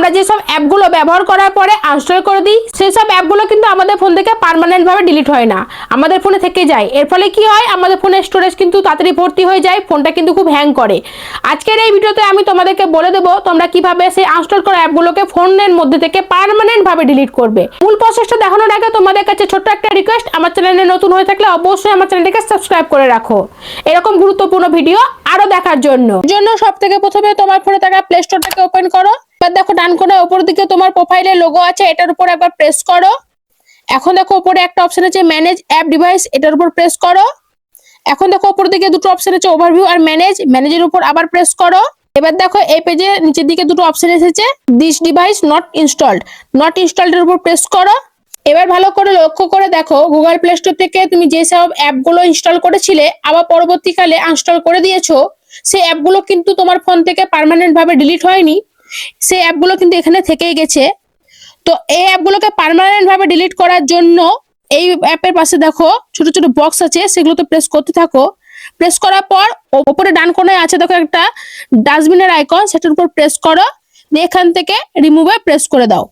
আমরা যেসব অ্যাপগুলো ব্যবহার করার পরে আনইনস্টল করে দিই সেই সব অ্যাপগুলো কিন্তু আমাদের ফোন থেকে পার্মানেন্ট ভাবে ডিলিট হয় না, আমাদের ফোনে থেকে যায়। এর ফলে কি হয়, আমাদের ফোনের স্টোরেজ কিন্তু তাড়াতাড়ি ভর্তি হয়ে যায়, ফোনটা কিন্তু খুব হ্যাং করে। আজকের এই ভিডিওতে আমি তোমাদেরকে বলে দেবো তোমরা কিভাবে সেই আনইনস্টল করা অ্যাপগুলোকে ফোনের মধ্যে থেকে পার্মানেন্ট ভাবে ডিলিট করবে। মূল প্রসেসটা দেখানোর আগে তোমাদের কাছে ছোট্ট একটা রিকোয়েস্ট, আমার চ্যানেলে নতুন হয়ে থাকলে অবশ্যই আমার চ্যানেলটাকে সাবস্ক্রাইব করে রাখো এরকম গুরুত্বপূর্ণ ভিডিও আরো দেখার জন্য। সব থেকে প্রথমে তোমার ফোনে থাকা প্লে স্টোরটাকে ওপেন করো। এবার দেখো ডান কোণে উপর দিকে তোমার প্রোফাইলের লোগো আছে, এটার উপর একবার প্রেস করো। এখন দেখো উপরে একটা অপশন আছে ম্যানেজ অ্যাপ ডিভাইস, এটার উপর প্রেস করো। এখন দেখো উপর দিকে দুটো অপশন আছে ওভারভিউ আর ম্যানেজের উপর আবার প্রেস করো। এবার দেখো এই পেজে নিচের দিকে দুটো অপশন এসেছে দিস ডিভাইস নট ইনস্টলড এর উপর প্রেস করো। এবার ভালো করে লক্ষ্য করে দেখো গুগল প্লে স্টোর থেকে তুমি যেসব অ্যাপগুলো ইনস্টল করেছিলে আবার পরবর্তীকালে আনইনস্টল করে দিয়েছো, সেই অ্যাপগুলো কিন্তু তোমার ফোন থেকে পার্মানেন্ট ভাবে ডিলিট হয়নি, সেই অ্যাপগুলো কিন্তু এখানে থেকেই গেছে। তো এই অ্যাপগুলোকে পার্মানেন্ট ভাবে ডিলিট করার জন্য এই অ্যাপের পাশে দেখো ছোট ছোট বক্স আছে, সেগুলোতে প্রেস করতে থাকো। প্রেস করার পর উপরে ডান কোণায় আছে দেখো একটা ডাস্টবিনের আইকন, সেটার উপর প্রেস করো, এখান থেকে রিমুভে প্রেস করে দাও।